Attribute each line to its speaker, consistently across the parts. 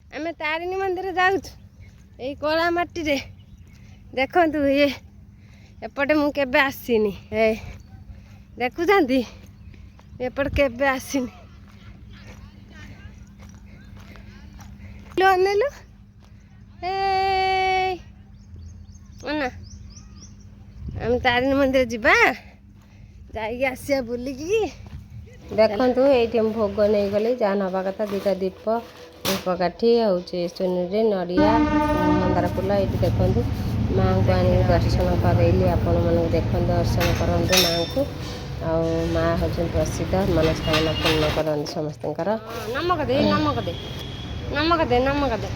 Speaker 1: आमे तारिणी मंदिर जाऊँ यही कला माटी रे देखु ये एपटे मु केबे आसीनी ए देखुछंती एपटे केबे आसीनी लो अनेलो ए ओना आम तारिणी मंदिर जीवा जाइए आसिया बुलिकी देखु ये भोग नहीं गली जहाँ नवा कथा दुटा दीप धूपकाठी हूँ चुनी नड़िया मंदार फुल ये देखु माँ को आनी दर्शन करैली आपण मन देखते दर्शन करूँ माँ को माँ हूँ प्रसिद्ध मनस्कामना पूर्ण कर समस्त नमक दे नमक दे नमक दे नमक दे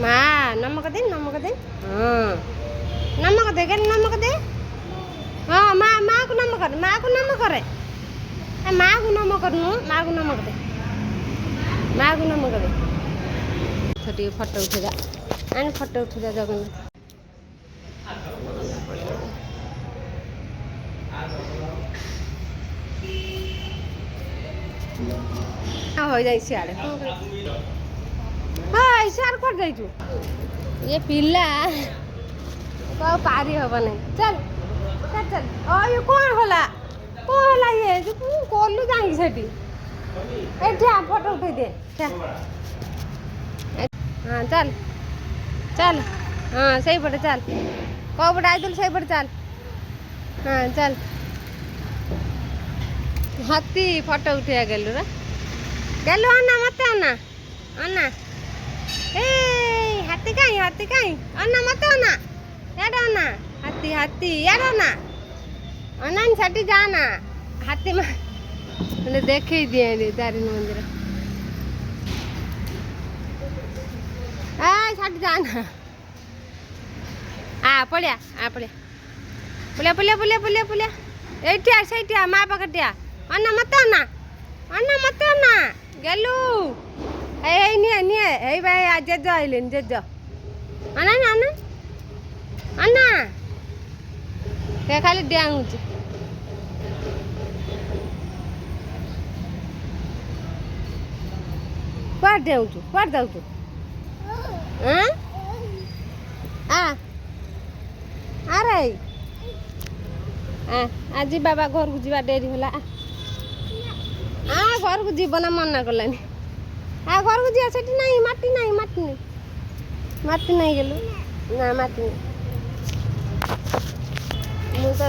Speaker 1: माँ नमक दे हाँ नमक दे नमक दे हाँ माँ माँ को नमक कर माँ को नमक करे माँ को नमक करनु माँ को नमक दे माँ को नमक दे छोटी फोटो उठे जा आने फोटो उठे जा जगन्नाथ हो जाए सियाड़े हाँ सियाड़ कर जाइछु ये पिला तो पारी हबा नहीं चल चल चल ये कौन होला ये जो कोलू जाई सेठी ए ठा फोटो उठे दे ठा हाँ चल चल हाँ सही पड़े चल कौ पटे आई सही पड़े चल हाँ चल हाथी फोटो उठे गेलु रे गेलु अन्ना मत अन्ना अन्ना ए हाथी काई अन्ना मत अन्ना याडा अन्ना हाथी हाथी याडा अन्ना अन्ना छाटी जाना हाथी में देखे दिए रे तारिणी मंदिर आ छाटी जाना आ पड़िया पुलिया पुलिया पुलिया पुलिया पुलिया एठिया सैठिया माँ पकटिया अन्ना मत अन्ना गेलु ए निये निये ए भाई आज जेजो आइलेन जेजो अन्ना अन्ना अन्ना के खाली डांगुच कुआर डांगुच कुआर जाऊछु हाँ आ अरे आज बाबा घर को जीवा डेरी होला घर को जीव ना मना कलानी घर को जीवा सेठी नहीं माटी नहीं गेलु ना माटी नहीं मु तो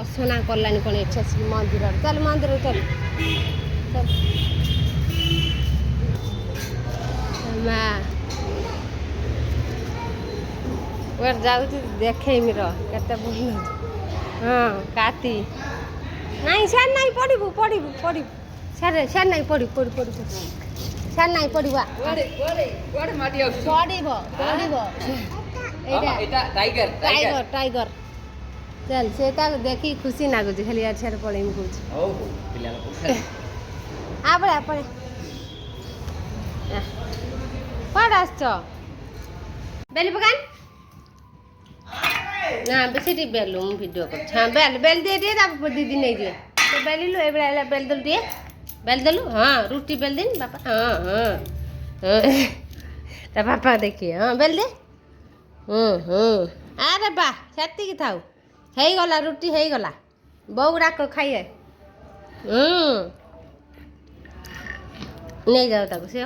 Speaker 1: असना कलानी कौन इच्छा मंदिर चल मंदिर चल चल माँ जाऊ देखे मिर केते भल हाँ काती नहीं सर नहीं पढ़ू सर सर नहीं पढ़ू सर नहीं पढ़ा टाइगर टाइगर चल से देखी खुशी लगुच खाली यार छाड़ पड़े कह आ पड़े पड़े कौन आस बेली पकान ना बेसी बेलू मुझे भिडियो कर हाँ बेल बेल दे दिए दीदी नहीं दिए तो बेलू ए बेल दल दिए बेल दलु हाँ रुटी बेल दिन बापा हाँ हाँ तो बापा देखिए हाँ बेल दे अरे बा से थाऊ हो गला रुटी हो गला बो गुड़ाक खाइए नहीं जाओ से